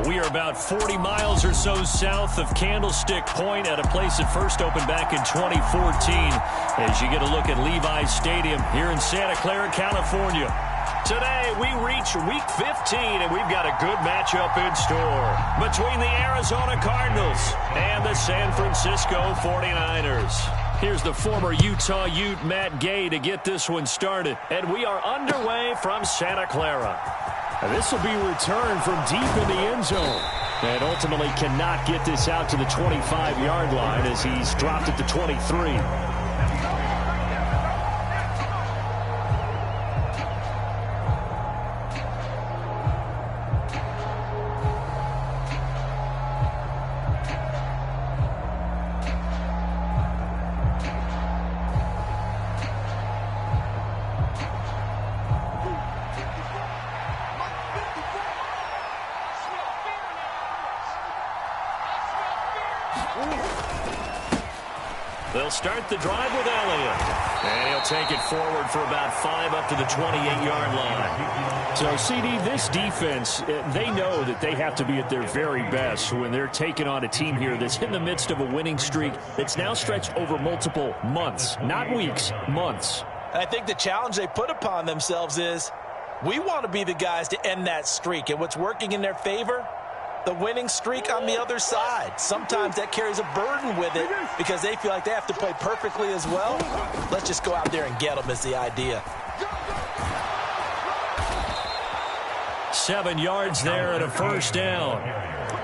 We are about 40 miles or so south of Candlestick Point at a place that first opened back in 2014 as you get a look at Levi's Stadium here in Santa Clara, California. Today, we reach Week 15, and we've got a good matchup in store between the Arizona Cardinals and the San Francisco 49ers. Here's the former Utah Ute, Matt Gay, to get this one started. And we are underway from Santa Clara. This will be returned from deep in the end zone. And ultimately cannot get this out to the 25-yard line as he's dropped it to 23. They'll start the drive with Elliott. And he'll take it forward for about 5 up to the 28-yard line. So, CD, this defense, they know that they have to be at their very best when they're taking on a team here that's in the midst of a winning streak that's now stretched over multiple months. Not weeks, months. I think the challenge they put upon themselves is we want to be the guys to end that streak. And what's working in their favor? The winning streak on the other side. Sometimes that carries a burden with it because they feel like they have to play perfectly as well. Let's just go out there and get them is the idea. 7 yards there and a first down.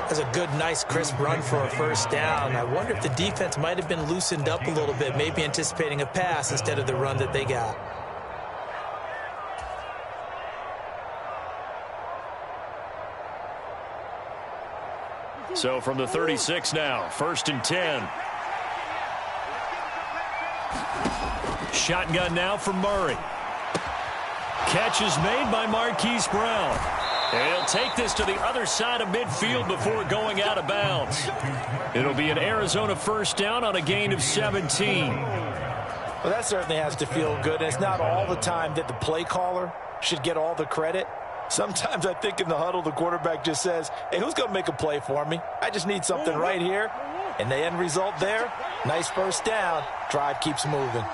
That's a good, nice, crisp run for a first down. I wonder if the defense might have been loosened up a little bit, maybe anticipating a pass instead of the run that they got. So from the 36 now, 1st and 10. Shotgun now for Murray. Catch is made by Marquise Brown. And he'll take this to the other side of midfield before going out of bounds. It'll be an Arizona first down on a gain of 17. Well, that certainly has to feel good. And it's not all the time that the play caller should get all the credit. Sometimes I think in the huddle, the quarterback just says, hey, who's going to make a play for me? I just need something right here. And the end result there, nice first down. Drive keeps moving.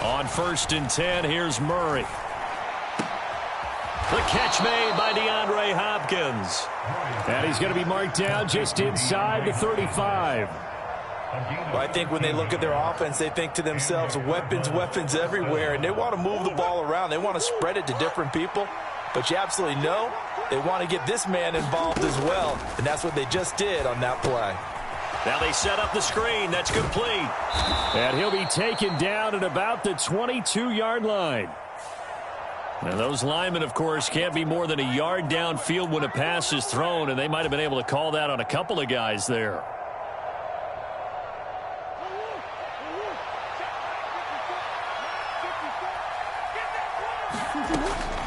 On 1st and 10, here's Murray. The catch made by DeAndre Hopkins. And he's going to be marked down just inside the 35. Well, I think when they look at their offense, they think to themselves, weapons, weapons everywhere, and they want to move the ball around. They want to spread it to different people. But you absolutely know they want to get this man involved as well, and that's what they just did on that play. Now they set up the screen. That's complete. And he'll be taken down at about the 22-yard line. Now those linemen, of course, can't be more than a yard downfield when a pass is thrown, and they might have been able to call that on a couple of guys there.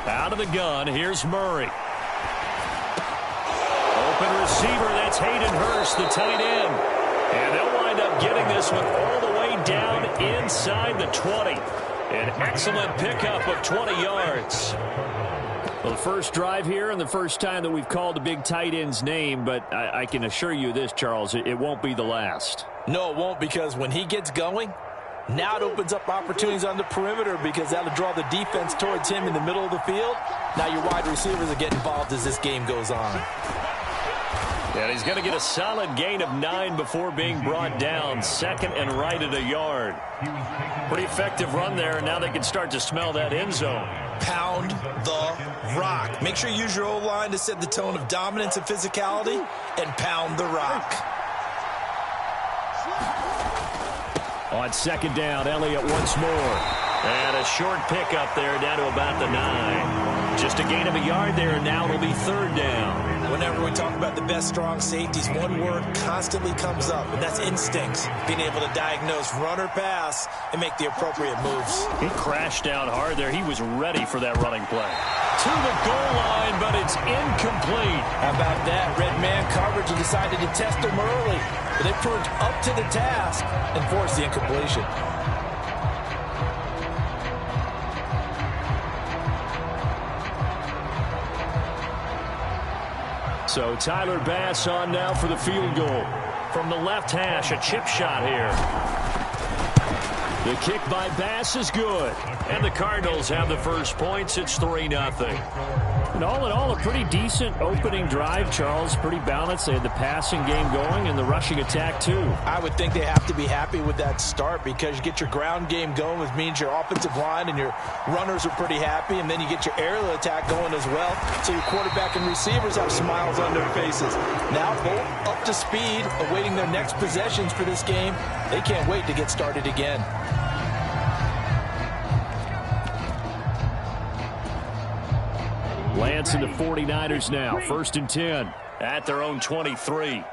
Out of the gun, here's Murray. Open receiver, that's Hayden Hurst, the tight end. And they'll wind up getting this one all the way down inside the 20. An excellent pickup of 20 yards. Well, the first drive here and the first time that we've called a big tight end's name, but I can assure you this, Charles, it won't be the last. No, it won't, because when he gets going, now it opens up opportunities on the perimeter because that'll draw the defense towards him in the middle of the field. Now your wide receivers will get involved as this game goes on. And he's going to get a solid gain of 9 before being brought down. 2nd and right at a yard. Pretty effective run there, and now they can start to smell that end zone. Pound the rock. Make sure you use your O-line to set the tone of dominance and physicality, and pound the rock. On 2nd down, Elliott once more. And a short pickup there down to about the 9. Just a gain of a yard there, and now it'll be 3rd down. Whenever we talk about the best strong safeties, one word constantly comes up, and that's instincts. Being able to diagnose run or pass and make the appropriate moves. He crashed down hard there. He was ready for that running play. To the goal line, but it's incomplete. How about that? Red man coverage and decided to test him early. But they proved up to the task and forced the incompletion. So Tyler Bass on now for the field goal. From the left hash, a chip shot here. The kick by Bass is good. And the Cardinals have the first points. It's 3-0. And all in all, a pretty decent opening drive, Charles. Pretty balanced. They had the passing game going and the rushing attack, too. I would think they have to be happy with that start because you get your ground game going, which means your offensive line and your runners are pretty happy, and then you get your aerial attack going as well. So your quarterback and receivers have smiles on their faces. Now both up to speed, awaiting their next possessions for this game. They can't wait to get started again. Lance and the 49ers now. 1st and 10 at their own 23.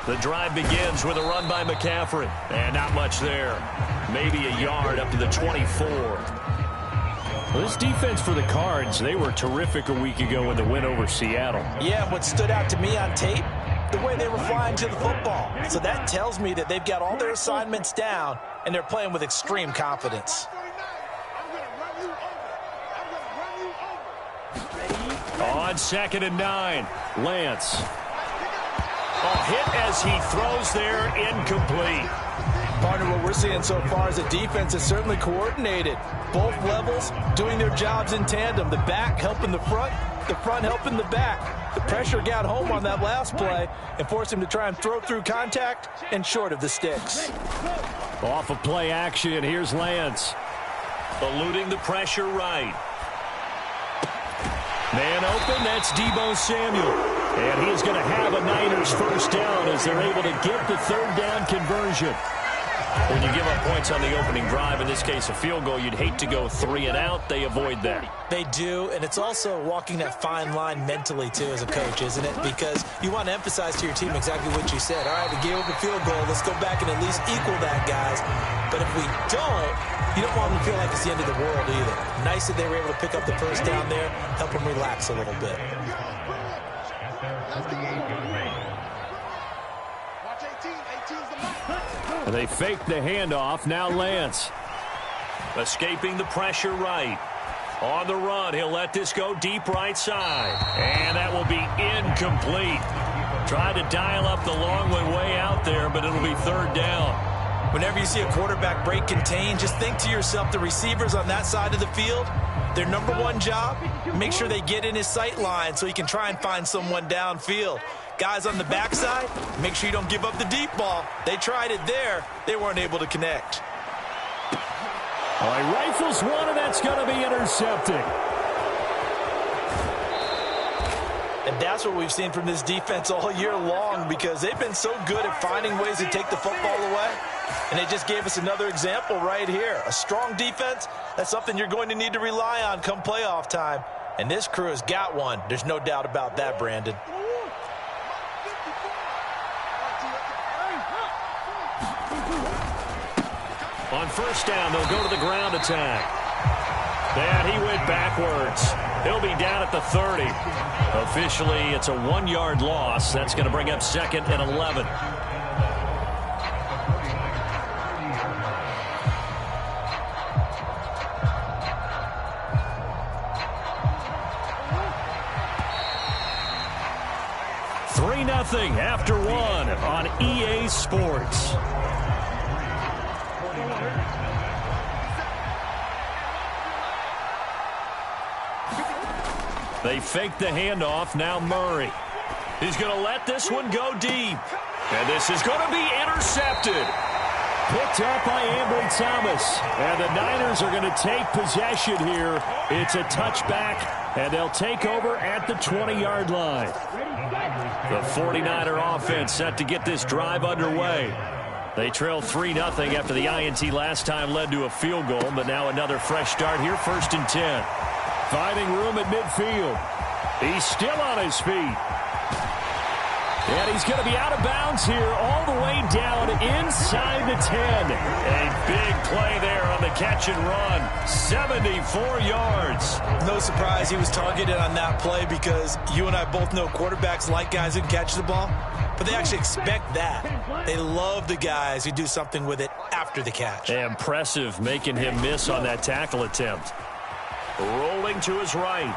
The drive begins with a run by McCaffrey. And not much there. Maybe a yard up to the 24. Well, this defense for the Cards, they were terrific a week ago in the win over Seattle. Yeah, what stood out to me on tape, the way they were flying to the football. So that tells me that they've got all their assignments down, and they're playing with extreme confidence. On 2nd and 9, Lance. A hit as he throws there, incomplete. Partner, what we're seeing so far is a defense that's certainly coordinated. Both levels doing their jobs in tandem. The back helping the front helping the back. The pressure got home on that last play and forced him to try and throw through contact and short of the sticks. Off of play action, here's Lance. Eluding the pressure right. Man open, that's Deebo Samuel. And he's going to have a Niners first down as they're able to get the third down conversion. When you give up points on the opening drive, in this case a field goal, you'd hate to go 3 and out. They avoid that. They do, and it's also walking that fine line mentally, too, as a coach, isn't it? Because you want to emphasize to your team exactly what you said. All right, we gave up a field goal. Let's go back and at least equal that, guys. But if we don't, you don't want them to feel like it's the end of the world either. Nice that they were able to pick up the first down there, help them relax a little bit. They fake the handoff. Now Lance. Escaping the pressure right. On the run, he'll let this go deep right side. And that will be incomplete. Tried to dial up the long one way out there, but it'll be third down. Whenever you see a quarterback break contain, just think to yourself, the receivers on that side of the field, their number one job, make sure they get in his sight line so he can try and find someone downfield. Guys on the backside, make sure you don't give up the deep ball. They tried it there. They weren't able to connect. All right, rifles one, and that's going to be intercepted. And that's what we've seen from this defense all year long because they've been so good at finding ways to take the football away. And they just gave us another example right here. A strong defense, that's something you're going to need to rely on come playoff time. And this crew has got one. There's no doubt about that, Brandon. On first down, they'll go to the ground attack. And he went backwards. He'll be down at the 30. Officially, it's a 1-yard loss. That's going to bring up 2nd and 11. Nothing after 1 on EA Sports. They fake the handoff. Now Murray. He's going to let this one go deep. And this is going to be intercepted. Picked up by Ambry Thomas. And the Niners are going to take possession here. It's a touchback, and they'll take over at the 20-yard line. The 49er offense set to get this drive underway. They trail 3-0 after the INT last time led to a field goal, but now another fresh start here, 1st and 10. Finding room at midfield. He's still on his feet. And he's going to be out of bounds here all the way down inside the 10. A big play there on the catch and run. 74 yards. No surprise he was targeted on that play because you and I both know quarterbacks like guys who can catch the ball, but they actually expect that. They love the guys who do something with it after the catch. Impressive, making him miss on that tackle attempt. Rolling to his right.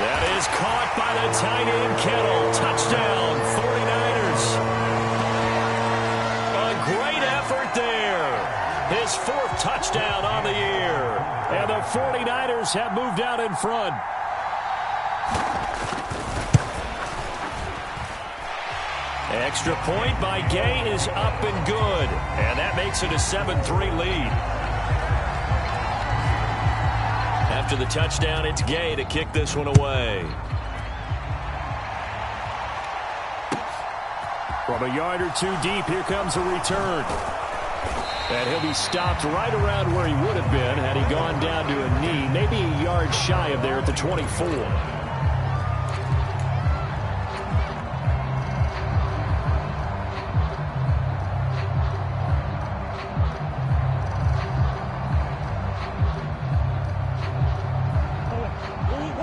That is caught by the tight end, Kittle. Touchdown, 49ers. A great effort there. His 4th touchdown on the year. And the 49ers have moved out in front. Extra point by Gay is up and good. And that makes it a 7-3 lead. After the touchdown, it's Gay to kick this one away. From a yard or two deep, here comes a return. And he'll be stopped right around where he would have been had he gone down to a knee, maybe a yard shy of there at the 24.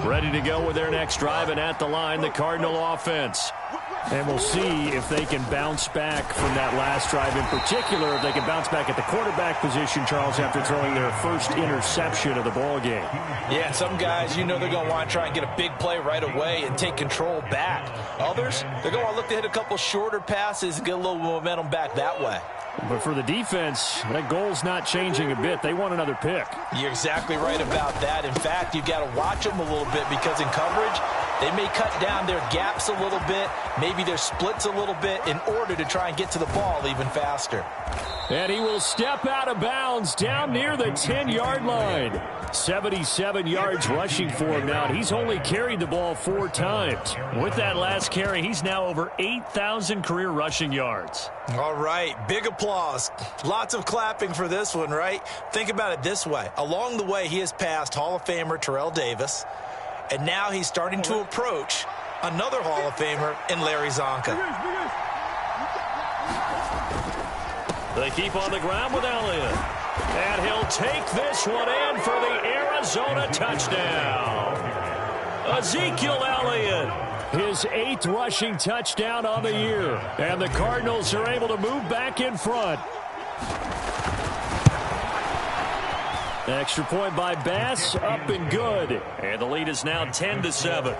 Ready to go with their next drive, and at the line, the Cardinal offense. And we'll see if they can bounce back from that last drive, in particular, if they can bounce back at the quarterback position, Charles, after throwing their first interception of the ball game. Yeah, and some guys, they're going to want to try and get a big play right away and take control back. Others, they're going to want to look to hit a couple shorter passes and get a little momentum back that way. But for the defense, that goal's not changing a bit. They want another pick. You're exactly right about that. In fact, you've got to watch them a little bit because in coverage, they may cut down their gaps a little bit, maybe their splits a little bit in order to try and get to the ball even faster. And he will step out of bounds down near the 10-yard line. 77 yards rushing for him now. He's only carried the ball 4 times. With that last carry, he's now over 8,000 career rushing yards. All right, big applause. Lots of clapping for this one, right? Think about it this way. Along the way, he has passed Hall of Famer Terrell Davis, and now he's starting to approach another Hall of Famer in Larry Zonka. They keep on the ground with Elliott. And he'll take this one in for the Arizona touchdown. Ezekiel Elliott, his 8th rushing touchdown on the year. And the Cardinals are able to move back in front. Extra point by Bass, up and good. And the lead is now 10-7.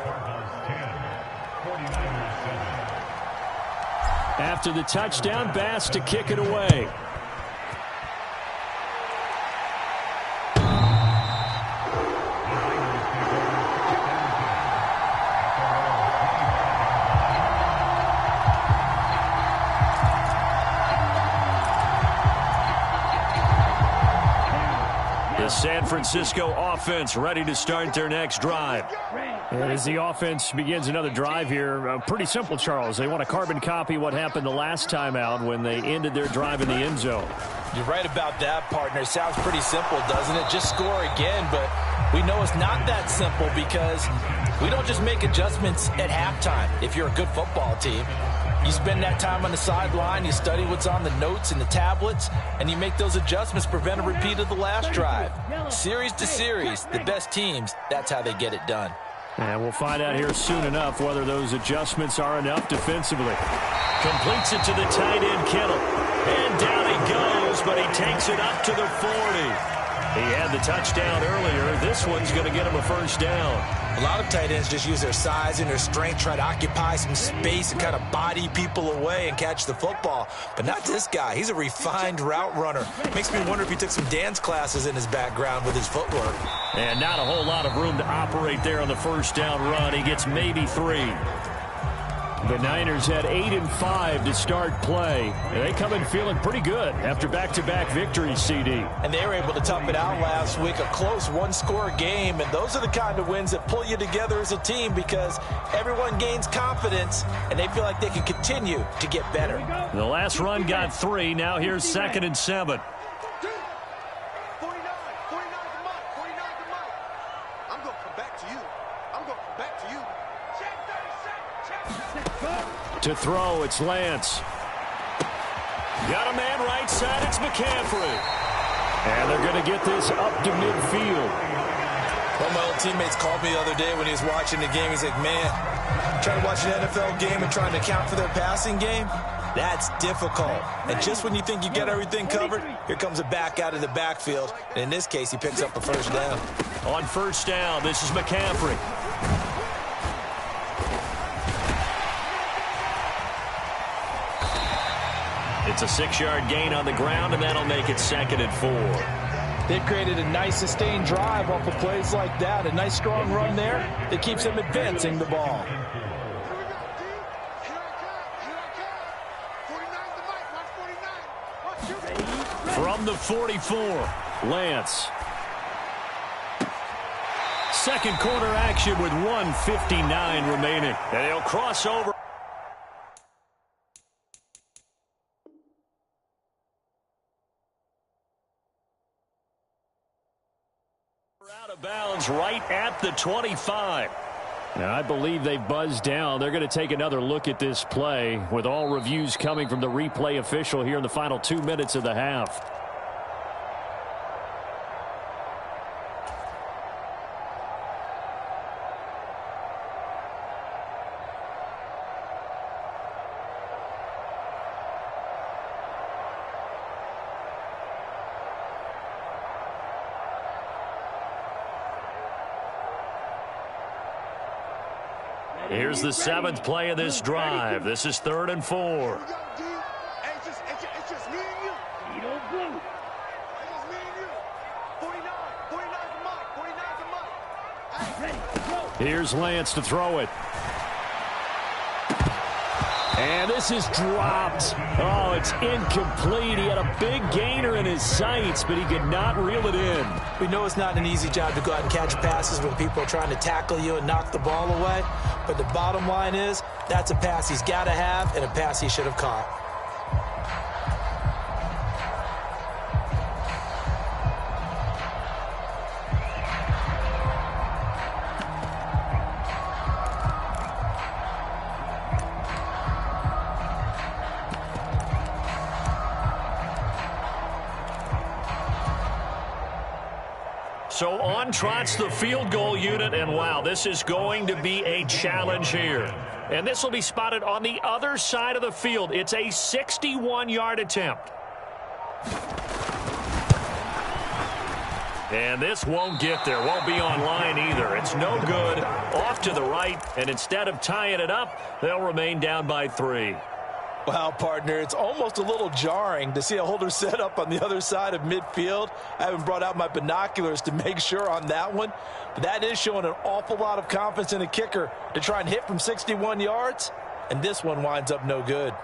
After the touchdown, Bass to kick it away. The San Francisco offense ready to start their next drive. And as the offense begins another drive here, pretty simple, Charles. They want to carbon copy what happened the last time out when they ended their drive in the end zone. You're right about that, partner. It sounds pretty simple, doesn't it? Just score again, but we know it's not that simple because we don't just make adjustments at halftime if you're a good football team. You spend that time on the sideline, you study what's on the notes and the tablets, and you make those adjustments, prevent a repeat of the last drive. Series to series, the best teams, that's how they get it done. And we'll find out here soon enough whether those adjustments are enough defensively. Completes it to the tight end, Kittle. And down he goes, but he takes it up to the 40. He had the touchdown earlier. This one's going to get him a first down. A lot of tight ends just use their size and their strength, try to occupy some space and kind of body people away and catch the football. But not this guy. He's a refined route runner. Makes me wonder if he took some dance classes in his background with his footwork. And not a whole lot of room to operate there on the first down run. He gets maybe 3. The Niners had 8 and 5 to start play. And they come in feeling pretty good after back-to-back victories, CD. And they were able to tough it out last week, a close one-score game. And those are the kind of wins that pull you together as a team because everyone gains confidence and they feel like they can continue to get better. The last run got 3. Now here's 2nd and 7. To throw, it's Lance. Got a man right side, it's McCaffrey. And they're going to get this up to midfield. One of my old teammates called me the other day when he was watching the game. He's like, man, trying to watch an NFL game and trying to account for their passing game. That's difficult. And just when you think you get everything covered, here comes a back out of the backfield. And in this case, he picks up a first down. On first down, this is McCaffrey. It's a 6-yard gain on the ground, and that'll make it 2nd and 4. They've created a nice sustained drive off of plays like that. A nice strong run there that keeps them advancing the ball. From the 44, Lance. Second quarter action with 1:59 remaining. And he'll cross over. Out of bounds right at the 25. Now, I believe they've buzzed down. They're going to take another look at this play with all reviews coming from the replay official here in the final 2 minutes of the half. Here's the 7th play of this drive. This is 3rd and 4. Here's Lance to throw it. And this is dropped. Oh, it's incomplete. He had a big gainer in his sights, but he could not reel it in. We know it's not an easy job to go out and catch passes when people are trying to tackle you and knock the ball away. But the bottom line is, that's a pass he's got to have and a pass he should have caught. So on trots the field goal unit, and wow, this is going to be a challenge here. And this will be spotted on the other side of the field. It's a 61-yard attempt. And this won't get there, won't be on line either. It's no good, off to the right, and instead of tying it up, they'll remain down by 3. Well, partner, it's almost a little jarring to see a holder set up on the other side of midfield. I haven't brought out my binoculars to make sure on that one. But that is showing an awful lot of confidence in a kicker to try and hit from 61 yards. And this one winds up no good.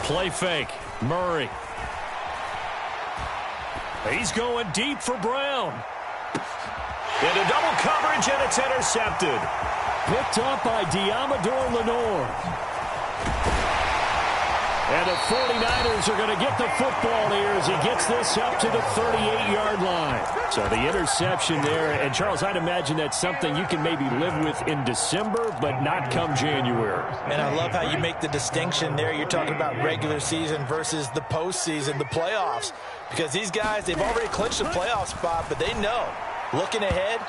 Play fake. Murray. He's going deep for Brown. Into double coverage, and it's intercepted. Picked up by Diamador Lenore. And the 49ers are going to get the football here as he gets this up to the 38-yard line. So the interception there. And, Charles, I'd imagine that's something you can maybe live with in December, but not come January. And I love how you make the distinction there. You're talking about regular season versus the postseason, the playoffs. Because these guys, they've already clinched a playoff spot, but they know, looking ahead,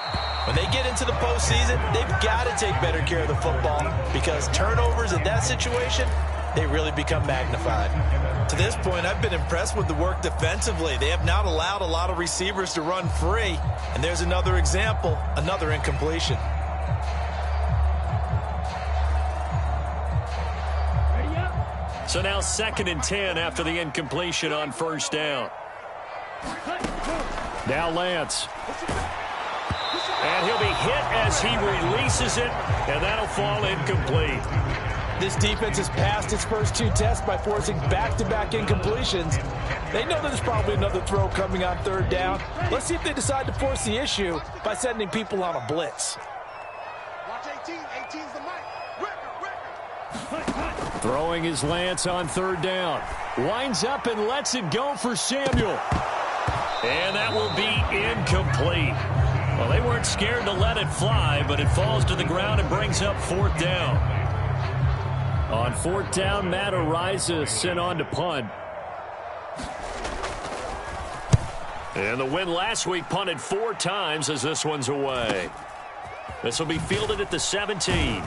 when they get into the postseason, they've got to take better care of the football because turnovers in that situation, they really become magnified. To this point, I've been impressed with the work defensively. They have not allowed a lot of receivers to run free. And there's another example, another incompletion. So now 2nd and 10 after the incompletion on first down. Now Lance. And he'll be hit as he releases it, and that'll fall incomplete. This defense has passed its first 2 tests by forcing back-to-back incompletions. They know there's probably another throw coming on 3rd down. Let's see if they decide to force the issue by sending people on a blitz. Watch 18. 18's the mic. Record. Throwing his Lance on 3rd down. Winds up and lets it go for Samuel. And that will be incomplete. Well, they weren't scared to let it fly, but it falls to the ground and brings up 4th down. On fourth down, Matt Ariza sent on to punt. And the win last week punted 4 times as this one's away. This will be fielded at the 17.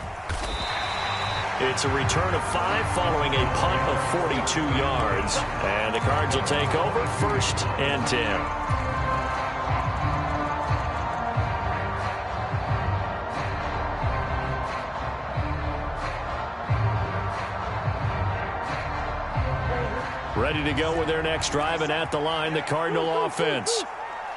It's a return of 5 following a punt of 42 yards. And the Cards will take over 1st and 10. Ready to go with their next drive, and at the line, the Cardinal offense.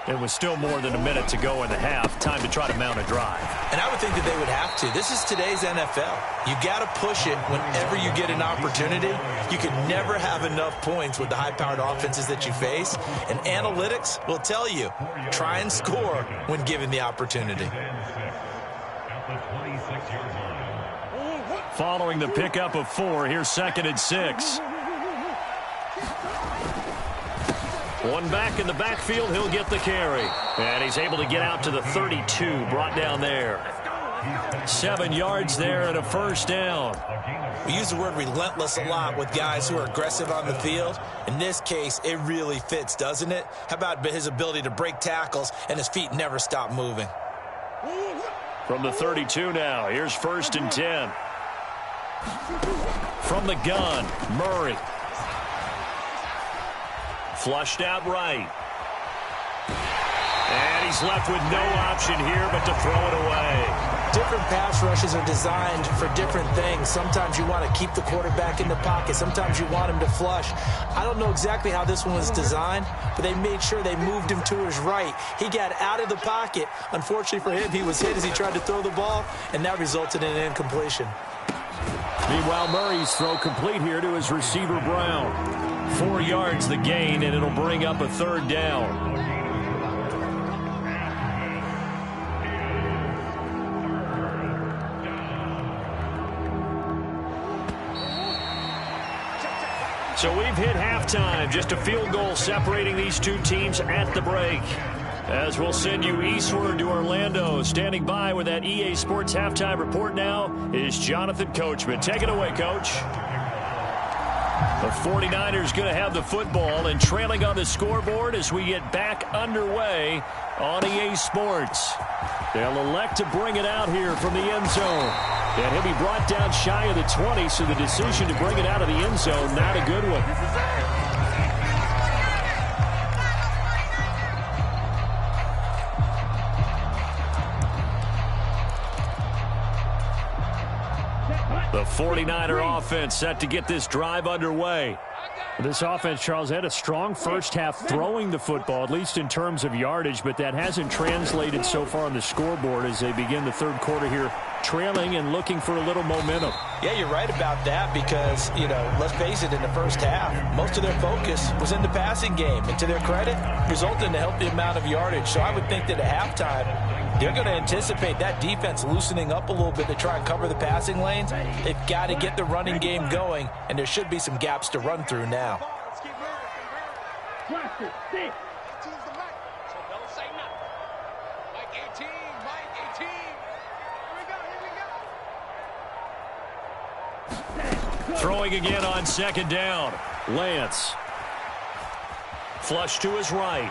It was still more than a minute to go in the half. Time to try to mount a drive. And I would think that they would have to. This is today's NFL. You got to push it whenever you get an opportunity. You can never have enough points with the high-powered offenses that you face. And analytics will tell you, try and score when given the opportunity. Following the pickup of 4, here's 2nd and 6. One back in the backfield, he'll get the carry. And he's able to get out to the 32, brought down there. 7 yards there and a 1st down. We use the word relentless a lot with guys who are aggressive on the field. In this case, it really fits, doesn't it? How about his ability to break tackles and his feet never stop moving? From the 32 now, here's 1st and 10. From the gun, Murray. Flushed out right. And he's left with no option here but to throw it away. Different pass rushes are designed for different things. Sometimes you want to keep the quarterback in the pocket. Sometimes you want him to flush. I don't know exactly how this one was designed, but they made sure they moved him to his right. He got out of the pocket. Unfortunately for him, he was hit as he tried to throw the ball, and that resulted in an incompletion. Meanwhile, Murray's throw complete here to his receiver, Brown. 4 yards the gain, and it'll bring up a 3rd down. So we've hit halftime. Just a field goal separating these two teams at the break. As we'll send you eastward to Orlando. Standing by with that EA Sports halftime report now is Jonathan Coachman. Take it away, Coach. The 49ers going to have the football and trailing on the scoreboard as we get back underway on EA Sports. They'll elect to bring it out here from the end zone. And he'll be brought down shy of the 20, so the decision to bring it out of the end zone, not a good one. The 49er offense set to get this drive underway. This offense, Charles, had a strong first half throwing the football, at least in terms of yardage, but that hasn't translated so far on the scoreboard as they begin the 3rd quarter here, trailing and looking for a little momentum. Yeah, you're right about that because, you know, let's face it, in the first half, most of their focus was in the passing game. And to their credit, resulted in a healthy amount of yardage. So I would think that at halftime, they're going to anticipate that defense loosening up a little bit to try and cover the passing lanes. They've got to get the running game going, and there should be some gaps to run through now. Throwing again on 2nd down. Lance. Flush to his right.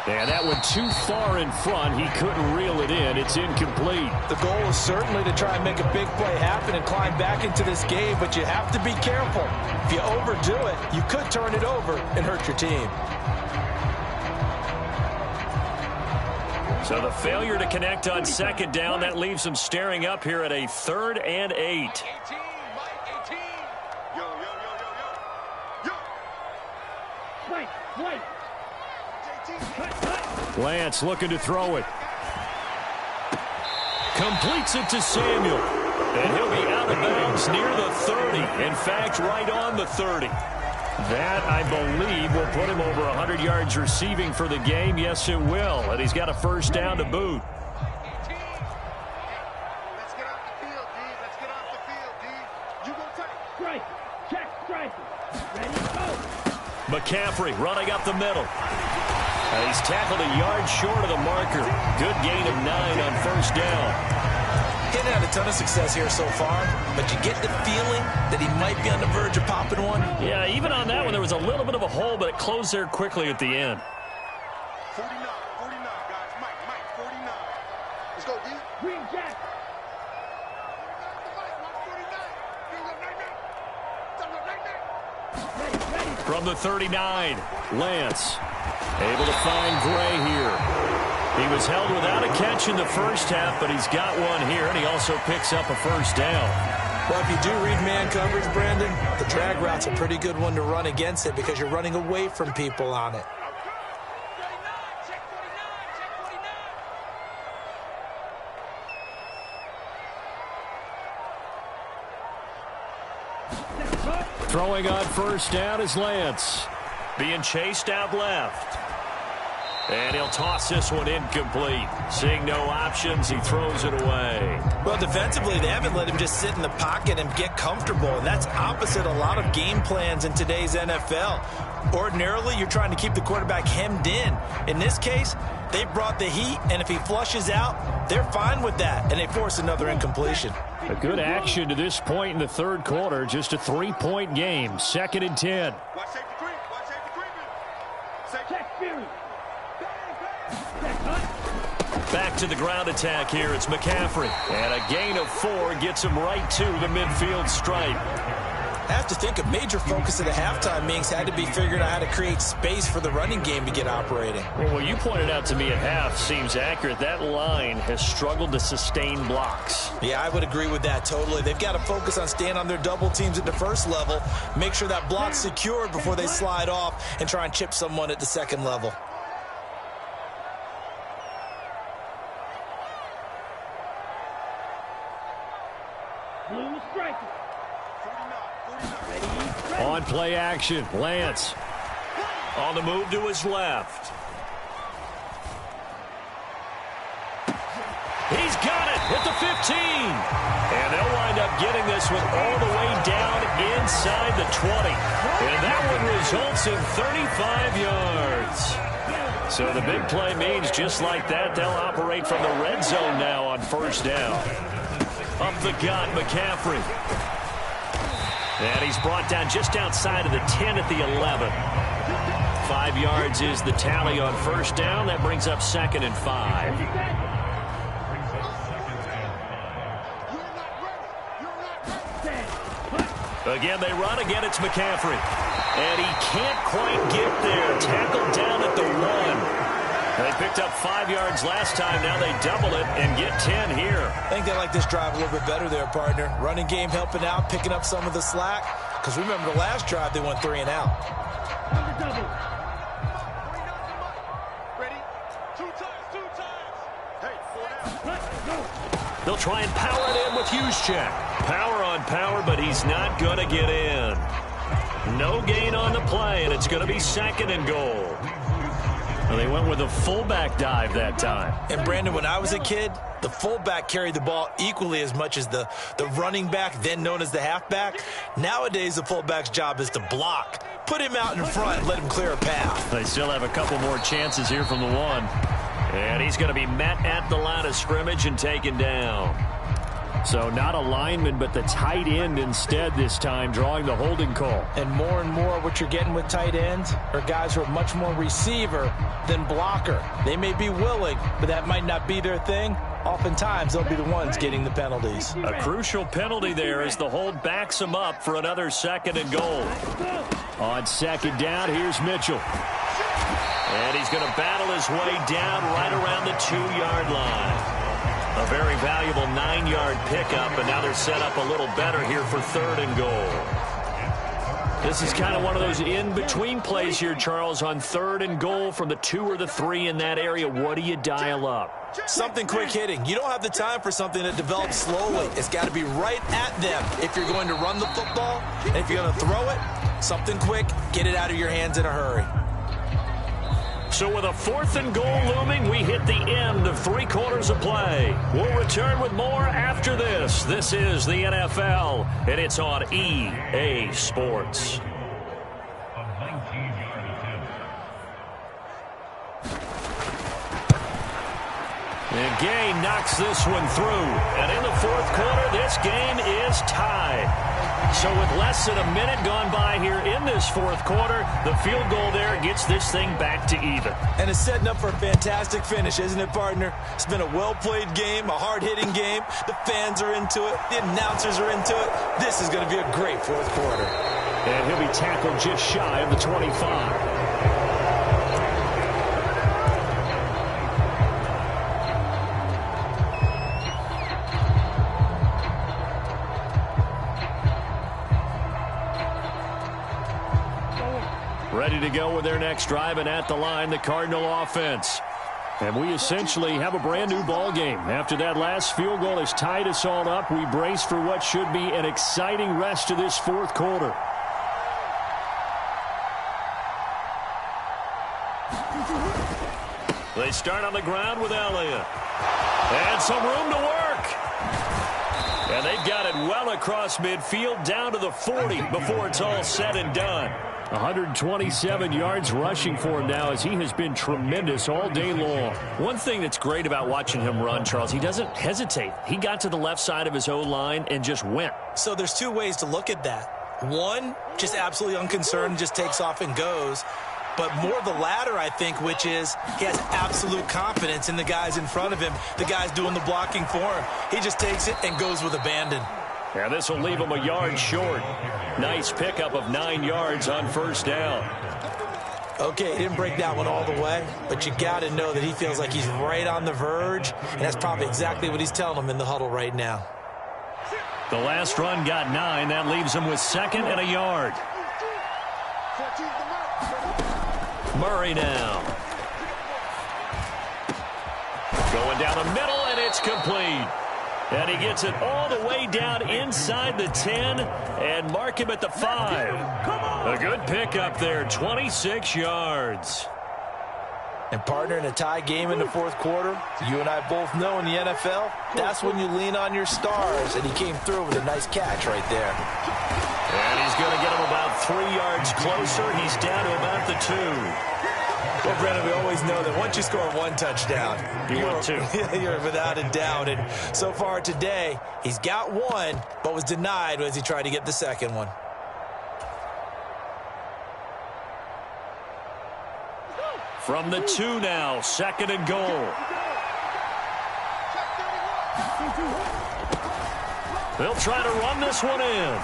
And that went too far in front. He couldn't reel it in. It's incomplete. The goal is certainly to try and make a big play happen and climb back into this game, but you have to be careful. If you overdo it, you could turn it over and hurt your team. So the failure to connect on 2nd down, that leaves them staring up here at a 3rd and 8. Lance looking to throw it. Completes it to Samuel. And he'll be out of bounds near the 30. In fact, right on the 30. That, I believe, will put him over 100 yards receiving for the game. Yes, it will. And he's got a 1st down to boot. Let's get off the field, D. Let's get off the field, D. You go tight. Strike. Check. Strike. Ready, go. McCaffrey running up the middle. And he's tackled a yard short of the marker. Good gain of 9 on 1st down. He hasn't had a ton of success here so far, but you get the feeling that he might be on the verge of popping one. Yeah, even on that one, there was a little bit of a hole, but it closed there quickly at the end. 49, guys. Mike, 49. Let's go, D. Green Jack. From the 39, Lance able to find Gray here. He was held without a catch in the first half, but he's got one here, and he also picks up a first down. Well, if you do read man coverage, Brandon, the drag route's a pretty good one to run against it because you're running away from people on it. Throwing on first down is Lance. Being chased out left. And he'll toss this one incomplete. Seeing no options, he throws it away. Well, defensively, they haven't let him just sit in the pocket and get comfortable, and that's opposite a lot of game plans in today's NFL. Ordinarily, you're trying to keep the quarterback hemmed in. In this case, they brought the heat, and if he flushes out, they're fine with that, and they force another incompletion. A good action to this point in the third quarter. Just a 3-point game. 2nd and 10. Watch safety creep. Watch safety creeping. Check spirit. Back to the ground attack here. It's McCaffrey. And a gain of 4 gets him right to the midfield stripe. I have to think a major focus of the halftime meetings had to be figuring out how to create space for the running game to get operating. Well, what you pointed out to me at half seems accurate. That line has struggled to sustain blocks. Yeah, I would agree with that totally. They've got to focus on staying on their double teams at the first level, make sure that block's secured before they slide off and try and chip someone at the second level. On play action, Lance on the move to his left. He's got it at the 15. And they'll wind up getting this one all the way down inside the 20. And that one results in 35 yards. So the big play means just like that, they'll operate from the red zone now on first down. Up the gut, McCaffrey. And he's brought down just outside of the 10 at the 11. 5 yards is the tally on first down. That brings up 2nd and 5. Again, they run. Again, it's McCaffrey. And he can't quite get there. Tackled down at the 1. They picked up 5 yards last time. Now they double it and get 10 here. I think they like this drive a little bit better there, partner. Running game helping out, picking up some of the slack. Because remember the last drive, they went 3 and out. Ready? 2 times. Hey, 4 down. They'll try and power it in with Juszczyk. Power on power, but he's not going to get in. No gain on the play, and it's going to be 2nd and goal. Well, they went with a fullback dive that time. And, Brandon, when I was a kid, the fullback carried the ball equally as much as the running back, then known as the halfback. Nowadays, the fullback's job is to block. Put him out in front and let him clear a path. They still have a couple more chances here from the 1. And he's going to be met at the line of scrimmage and taken down. So not a lineman, but the tight end instead this time, drawing the holding call. And more what you're getting with tight ends are guys who are much more receiver than blocker. They may be willing, but that might not be their thing. Oftentimes, they'll be the ones getting the penalties. A crucial penalty there as the hold backs him up for another 2nd and goal. On 2nd down, here's Mitchell. And he's going to battle his way down right around the 2-yard line. A very valuable 9-yard pickup, and now they're set up a little better here for 3rd and goal. This is kind of one of those in-between plays here, Charles, on 3rd and goal from the 2 or the 3 in that area. What do you dial up? Something quick hitting. You don't have the time for something that develops slowly. It's got to be right at them if you're going to run the football. And if you're going to throw it, something quick, get it out of your hands in a hurry. So with a 4th and goal looming, we hit the end of 3 quarters of play. We'll return with more after this. This is the NFL, and it's on EA Sports. And Gay knocks this one through. And in the fourth quarter, this game is tied. So with less than a minute gone by here in this fourth quarter, the field goal there gets this thing back to even. And it's setting up for a fantastic finish, isn't it, partner? It's been a well-played game, a hard-hitting game. The fans are into it. The announcers are into it. This is going to be a great fourth quarter. And he'll be tackled just shy of the 25. Ready to go with their next drive, and at the line, the Cardinal offense. And we essentially have a brand-new ball game. After that last field goal has tied us all up, we brace for what should be an exciting rest of this fourth quarter. They start on the ground with Elliott. And some room to work. And they've got it well across midfield down to the 40 before it's all said and done. 127 yards rushing for him now as he has been tremendous all day long. One thing that's great about watching him run, Charles, he doesn't hesitate. He got to the left side of his O-line and just went. So there's two ways to look at that. One, just absolutely unconcerned, just takes off and goes. But more the latter, I think, which is he has absolute confidence in the guys in front of him, the guys doing the blocking for him. He just takes it and goes with abandon. Yeah, this will leave him a yard short. Nice pickup of 9 yards on first down. Okay, he didn't break that one all the way, but you got to know that he feels like he's right on the verge, and that's probably exactly what he's telling them in the huddle right now. The last run got 9. That leaves him with 2nd and a yard. Murray now. Going down the middle, and it's complete. And he gets it all the way down inside the 10 and mark him at the 5. A good pickup there, 26 yards. And partner, in a tie game in the fourth quarter, you and I both know in the NFL, that's when you lean on your stars. And he came through with a nice catch right there. And he's going to get him about 3 yards closer. He's down to about the 2. Well, Brennan, we always know that once you score one touchdown, you're without a doubt. And so far today, he's got one, but was denied as he tried to get the second one. From the 2 now, 2nd and goal. They'll try to run this one in.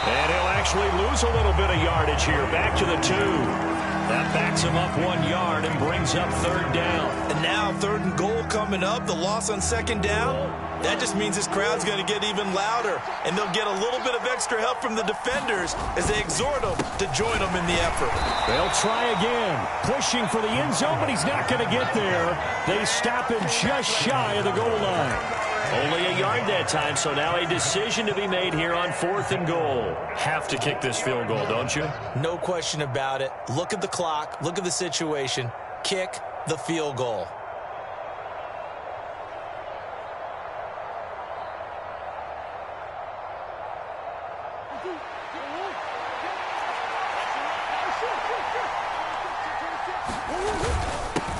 And he'll actually lose a little bit of yardage here. Back to the 2. That backs him up 1 yard and brings up 3rd down. And now 3rd and goal coming up. The loss on 2nd down. That just means this crowd's going to get even louder. And they'll get a little bit of extra help from the defenders as they exhort them to join them in the effort. They'll try again. Pushing for the end zone, but he's not going to get there. They stop him just shy of the goal line. Only a yard that time, so now a decision to be made here on 4th and goal. Have to kick this field goal, don't you? No question about it. Look at the clock. Look at the situation. Kick the field goal.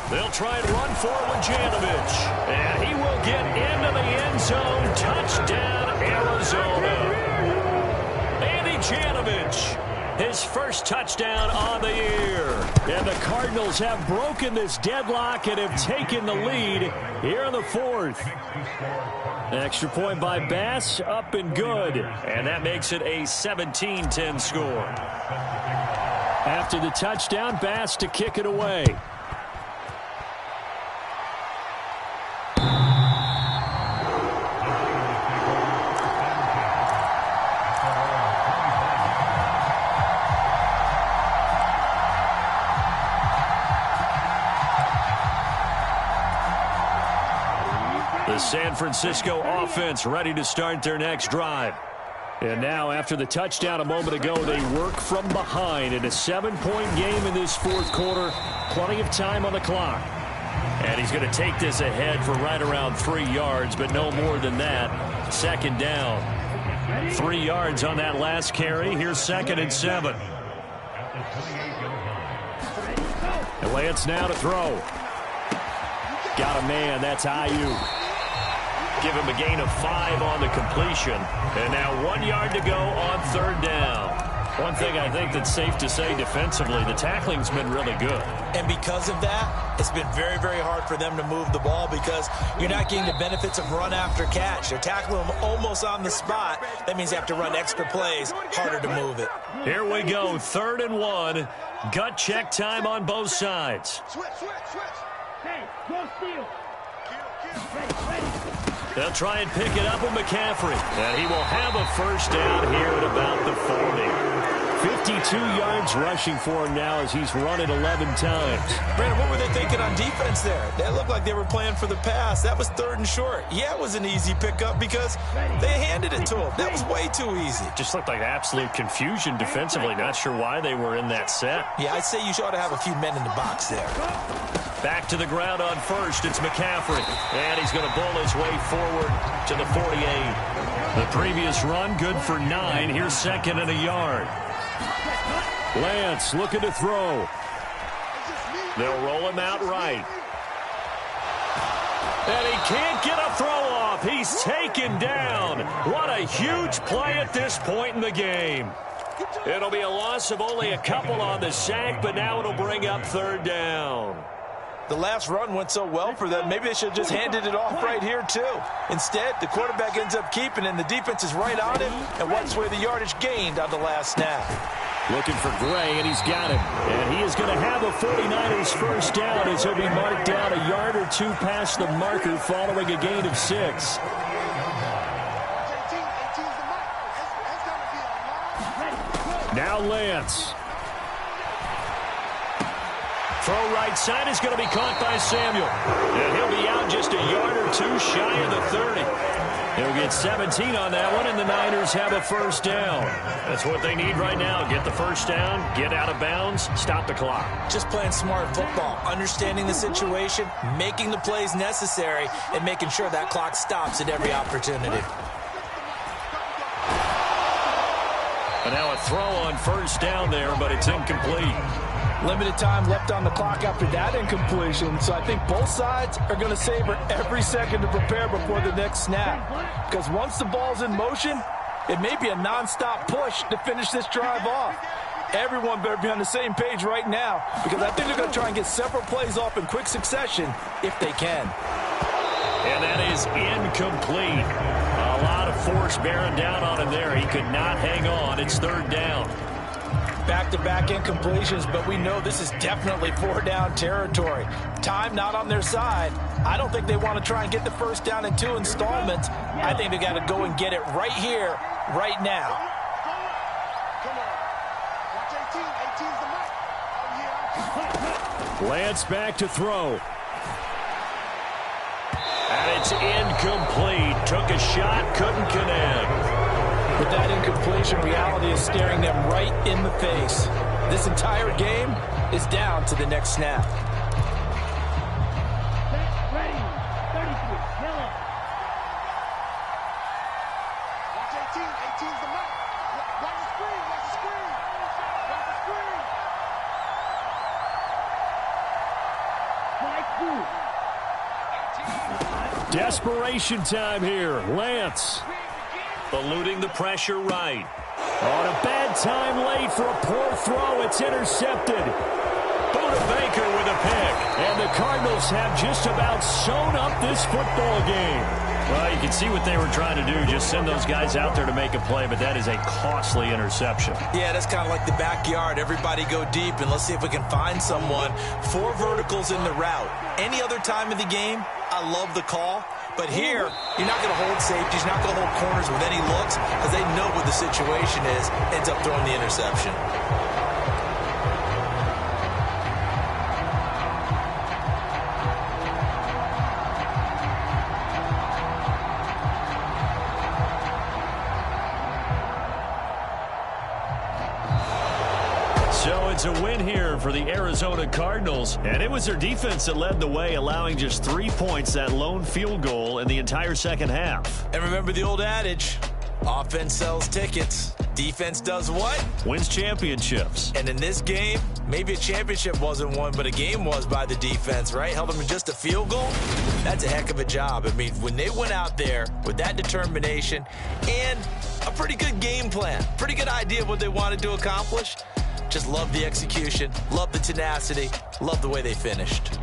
They'll try and run for it with Janovich. And he will get into the end zone. Touchdown, Arizona. Andy Janovich, his first touchdown on the year. And the Cardinals have broken this deadlock and have taken the lead here in the 4th. Extra point by Bass, up and good. And that makes it a 17-10 score. After the touchdown, Bass to kick it away. The San Francisco offense ready to start their next drive. And now, after the touchdown a moment ago, they work from behind in a 7-point game in this fourth quarter. Plenty of time on the clock. And he's going to take this ahead for right around 3 yards, but no more than that. 2nd down. 3 yards on that last carry. Here's 2nd and 7. And Lance now to throw. Got a man. That's Ayuk. Give him a gain of 5 on the completion. And now 1 yard to go on third down. One thing I think that's safe to say defensively, the tackling's been really good. And because of that, it's been very, very hard for them to move the ball because you're not getting the benefits of run after catch. They're tackling them almost on the spot. That means they have to run extra plays, harder to move it. Here we go, 3rd and 1. Gut check time on both sides. Switch. Hey, go steal. They'll try and pick it up with McCaffrey. And he will have a first down here at about the 40. 52 yards rushing for him now as he's run it 11 times. Brandon, what were they thinking on defense there? They looked like they were playing for the pass. That was 3rd and short. Yeah, it was an easy pickup because they handed it to him. That was way too easy. Just looked like absolute confusion defensively. Not sure why they were in that set. Yeah, I'd say you ought to have a few men in the box there. Back to the ground on first. It's McCaffrey. And he's going to bull his way forward to the 48. The previous run, good for 9. Here's 2nd and a yard. Lance looking to throw. They'll roll him out right. And he can't get a throw off. He's taken down. What a huge play at this point in the game. It'll be a loss of only a couple on the sack, but now it'll bring up 3rd down. The last run went so well for them, maybe they should have just handed it off right here, too. Instead, the quarterback ends up keeping it, and the defense is right on him, and wipes away the yardage gained on the last snap. Looking for Gray, and he's got him. And he is going to have a 49ers first down as he'll be marked down a yard or 2 past the marker following a gain of 6. Now Lance. Throw right side is going to be caught by Samuel. And he'll be out just a yard or 2 shy of the 30. He'll get 17 on that one, and the Niners have a first down. That's what they need right now. Get the first down, get out of bounds, stop the clock. Just playing smart football, understanding the situation, making the plays necessary, and making sure that clock stops at every opportunity. And now a throw on first down there, but it's incomplete. Limited time left on the clock after that incompletion, so I think both sides are going to savor every second to prepare before the next snap. Because once the ball's in motion, it may be a nonstop push to finish this drive off. Everyone better be on the same page right now, because I think they're going to try and get several plays off in quick succession if they can. And that is incomplete. A lot of force bearing down on him there. He could not hang on. It's 3rd down. Back-to-back incompletions, but we know this is definitely 4-down territory. Time not on their side. I don't think they want to try and get the first down in 2 installments. I think they got to go and get it right here, right now. Lance back to throw. And it's incomplete. Took a shot, couldn't connect. But that incompletion reality is staring them right in the face. This entire game is down to the next snap. Ready. 33. Kill it. Watch 18. 18's the mark. Watch the screen. Watch the screen. Watch the screen. Desperation time here. Lance eluding the pressure right. On a bad time late for a poor throw. It's intercepted. Buda Baker with a pick. And the Cardinals have just about sewn up this football game. Well, you can see what they were trying to do. Just send those guys out there to make a play, but that is a costly interception. Yeah, that's kind of like the backyard. Everybody go deep, and let's see if we can find someone. 4 verticals in the route. Any other time of the game, I love the call. But here, you're not going to hold safeties, you're not going to hold corners with any looks because they know what the situation is, ends up throwing the interception. So it's a win here for the Arizona Cardinals, and it was their defense that led the way, allowing just 3 points, that lone field goal in the entire second half. And remember the old adage, Offense sells tickets. Defense does what? Wins championships. And in this game, maybe a championship wasn't won, but a game was by the defense, right? Held them in just a field goal. That's a heck of a job. I mean, when they went out there with that determination and a pretty good game plan, pretty good idea of what they wanted to accomplish, just love the execution, love the tenacity, love the way they finished.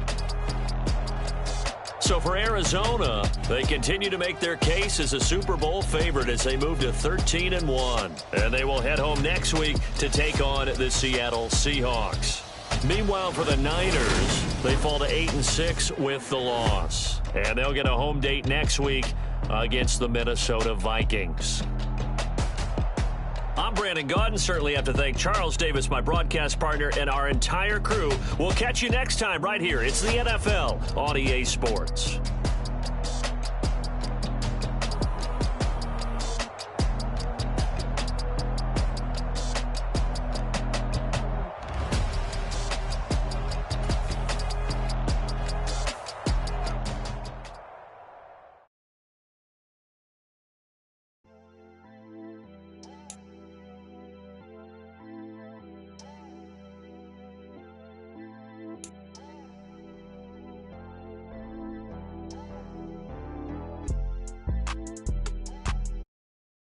So for Arizona, they continue to make their case as a Super Bowl favorite as they move to 13-1. And they will head home next week to take on the Seattle Seahawks. Meanwhile, for the Niners, they fall to 8-6 with the loss. And they'll get a home date next week against the Minnesota Vikings. I'm Brandon Gaudin. Certainly have to thank Charles Davis, my broadcast partner, and our entire crew. We'll catch you next time right here. It's the NFL on EA Sports.